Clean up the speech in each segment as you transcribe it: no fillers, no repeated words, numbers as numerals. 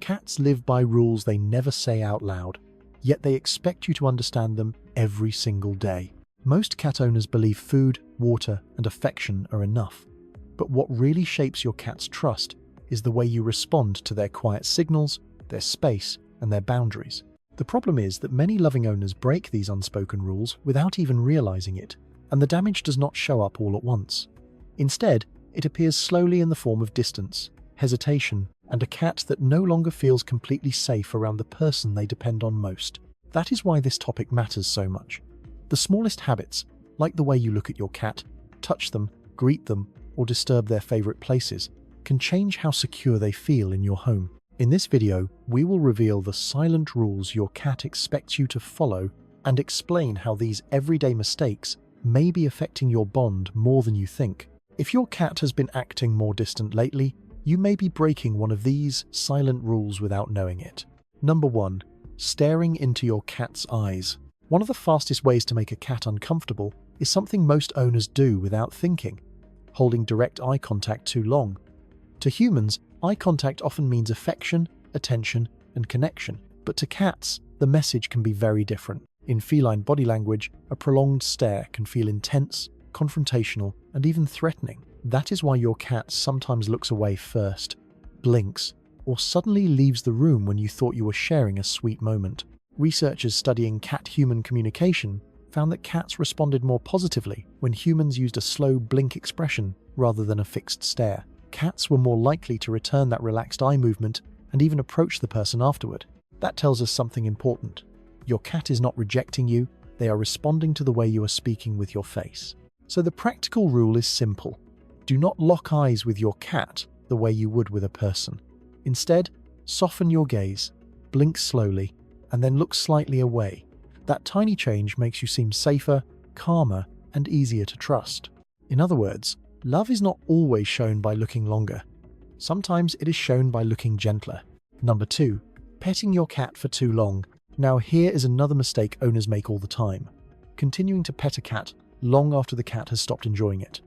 Cats live by rules they never say out loud, yet they expect you to understand them every single day. Most cat owners believe food, water, and affection are enough. But what really shapes your cat's trust is the way you respond to their quiet signals, their space, and their boundaries. The problem is that many loving owners break these unspoken rules without even realizing it, and the damage does not show up all at once. Instead, it appears slowly in the form of distance, hesitation, and a cat that no longer feels completely safe around the person they depend on most. That is why this topic matters so much. The smallest habits, like the way you look at your cat, touch them, greet them, or disturb their favorite places, can change how secure they feel in your home. In this video, we will reveal the silent rules your cat expects you to follow and explain how these everyday mistakes may be affecting your bond more than you think. If your cat has been acting more distant lately, you may be breaking one of these silent rules without knowing it. Number 1. Staring into your cat's eyes. One of the fastest ways to make a cat uncomfortable is something most owners do without thinking: holding direct eye contact too long. To humans, eye contact often means affection, attention, and connection, but to cats, the message can be very different. In feline body language, a prolonged stare can feel intense, confrontational, and even threatening. That is why your cat sometimes looks away first, blinks, or suddenly leaves the room when you thought you were sharing a sweet moment. Researchers studying cat-human communication found that cats responded more positively when humans used a slow blink expression rather than a fixed stare. Cats were more likely to return that relaxed eye movement and even approach the person afterward. That tells us something important. Your cat is not rejecting you, they are responding to the way you are speaking with your face. So the practical rule is simple. Do not lock eyes with your cat the way you would with a person. Instead, soften your gaze, blink slowly, and then look slightly away. That tiny change makes you seem safer, calmer, and easier to trust. In other words, love is not always shown by looking longer. Sometimes it is shown by looking gentler. Number 2. Petting your cat for too long. Now here is another mistake owners make all the time: continuing to pet a cat long after the cat has stopped enjoying it.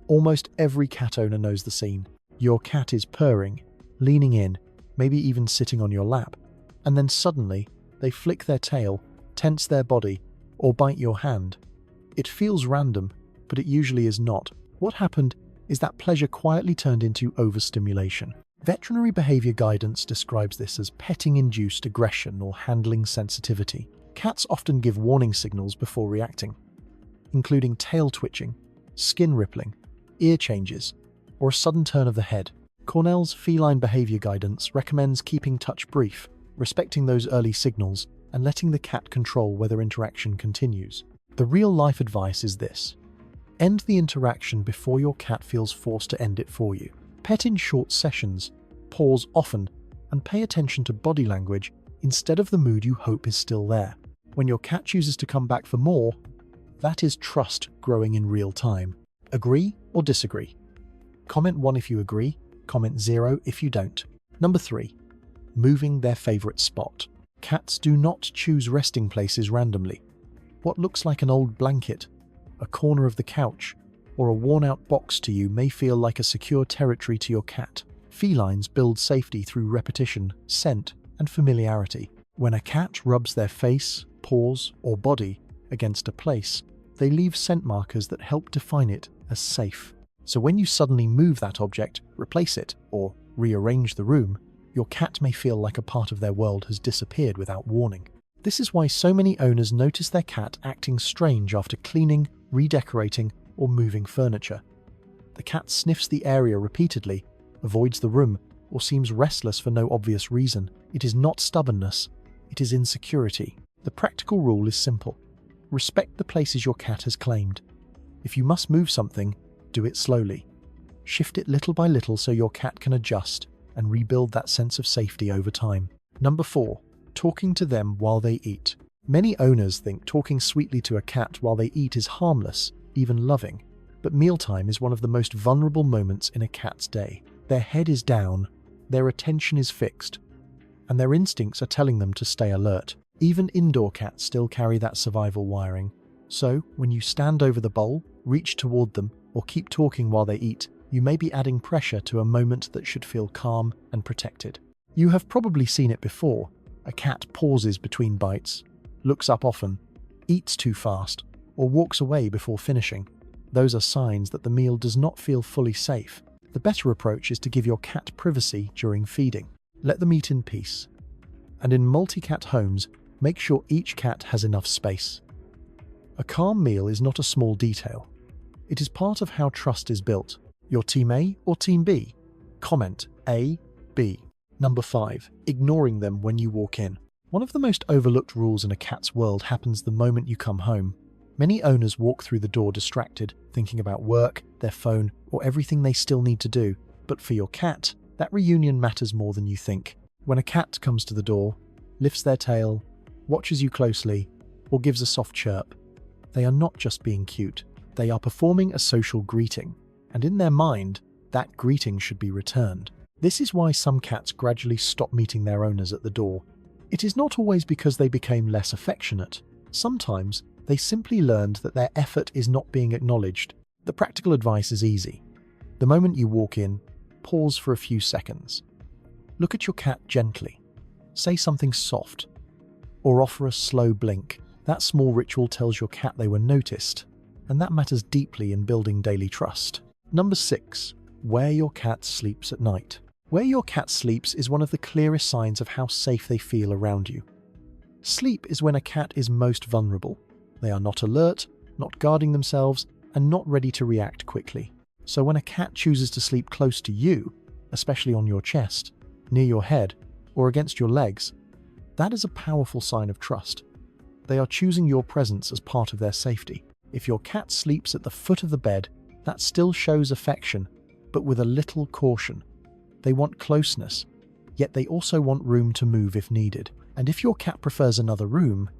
Almost every cat owner knows the scene. Your cat is purring, leaning in, maybe even sitting on your lap, and then suddenly they flick their tail, tense their body, or bite your hand. It feels random, but it usually is not. What happened is that pleasure quietly turned into overstimulation. Veterinary behavior guidance describes this as petting-induced aggression or handling sensitivity. Cats often give warning signals before reacting, including tail twitching, skin rippling, ear changes, or a sudden turn of the head. Cornell's feline behavior guidance recommends keeping touch brief, respecting those early signals, and letting the cat control whether interaction continues. The real-life advice is this: end the interaction before your cat feels forced to end it for you. Pet in short sessions, pause often, and pay attention to body language instead of the mood you hope is still there. When your cat chooses to come back for more, that is trust growing in real time. Agree or disagree? Comment 1 if you agree, comment 0 if you don't. Number 3. Moving their favorite spot. Cats do not choose resting places randomly. What looks like an old blanket, a corner of the couch, or a worn-out box to you may feel like a secure territory to your cat. Felines build safety through repetition, scent, and familiarity. When a cat rubs their face, paws, or body against a place, they leave scent markers that help define it as safe. So when you suddenly move that object, replace it, or rearrange the room, your cat may feel like a part of their world has disappeared without warning. This is why so many owners notice their cat acting strange after cleaning, redecorating, or moving furniture. The cat sniffs the area repeatedly, avoids the room, or seems restless for no obvious reason. It is not stubbornness, it is insecurity. The practical rule is simple: respect the places your cat has claimed. If you must move something, do it slowly. Shift it little by little so your cat can adjust and rebuild that sense of safety over time. Number 4. Talking to them while they eat. Many owners think talking sweetly to a cat while they eat is harmless, even loving. But mealtime is one of the most vulnerable moments in a cat's day. Their head is down, their attention is fixed, and their instincts are telling them to stay alert. Even indoor cats still carry that survival wiring. So, when you stand over the bowl, reach toward them, or keep talking while they eat, you may be adding pressure to a moment that should feel calm and protected. You have probably seen it before. A cat pauses between bites, looks up often, eats too fast, or walks away before finishing. Those are signs that the meal does not feel fully safe. The better approach is to give your cat privacy during feeding. Let them eat in peace. And in multi-cat homes, make sure each cat has enough space. A calm meal is not a small detail. It is part of how trust is built. Your team A or team B? Comment A, B. Number 5. Ignoring them when you walk in. One of the most overlooked rules in a cat's world happens the moment you come home. Many owners walk through the door distracted, thinking about work, their phone, or everything they still need to do. But for your cat, that reunion matters more than you think. When a cat comes to the door, lifts their tail, watches you closely, or gives a soft chirp, they are not just being cute. They are performing a social greeting, and in their mind, that greeting should be returned. This is why some cats gradually stop meeting their owners at the door. It is not always because they became less affectionate. Sometimes, they simply learned that their effort is not being acknowledged. The practical advice is easy. The moment you walk in, pause for a few seconds. Look at your cat gently. Say something soft, or offer a slow blink. That small ritual tells your cat they were noticed, and that matters deeply in building daily trust. Number 6. Where your cat sleeps at night. Where your cat sleeps is one of the clearest signs of how safe they feel around you. Sleep is when a cat is most vulnerable. They are not alert, not guarding themselves, and not ready to react quickly. So when a cat chooses to sleep close to you, especially on your chest, near your head, or against your legs, that is a powerful sign of trust. They are choosing your presence as part of their safety. If your cat sleeps at the foot of the bed, that still shows affection, but with a little caution. They want closeness, yet they also want room to move if needed. And if your cat prefers another room,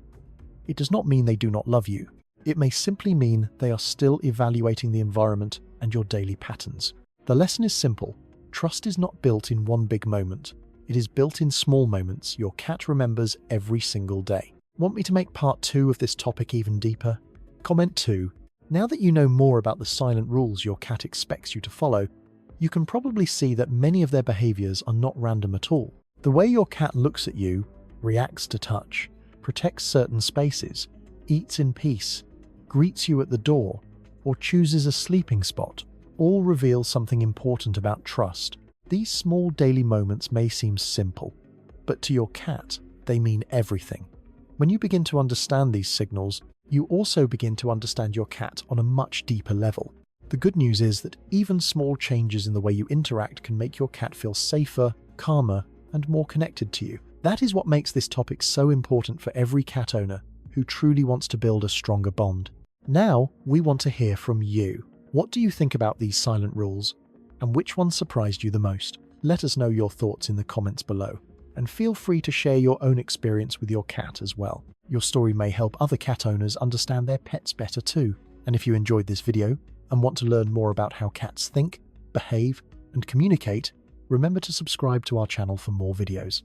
it does not mean they do not love you. It may simply mean they are still evaluating the environment and your daily patterns. The lesson is simple. Trust is not built in one big moment. It is built in small moments your cat remembers every single day. Want me to make part 2 of this topic even deeper? Comment 2. Now that you know more about the silent rules your cat expects you to follow, you can probably see that many of their behaviors are not random at all. The way your cat looks at you, reacts to touch, protects certain spaces, eats in peace, greets you at the door, or chooses a sleeping spot, all reveal something important about trust. These small daily moments may seem simple, but to your cat, they mean everything. When you begin to understand these signals, you also begin to understand your cat on a much deeper level. The good news is that even small changes in the way you interact can make your cat feel safer, calmer, and more connected to you. That is what makes this topic so important for every cat owner who truly wants to build a stronger bond. Now, we want to hear from you. What do you think about these silent rules? And which one surprised you the most? Let us know your thoughts in the comments below. And feel free to share your own experience with your cat as well. Your story may help other cat owners understand their pets better too. And if you enjoyed this video and want to learn more about how cats think, behave, and communicate, remember to subscribe to our channel for more videos.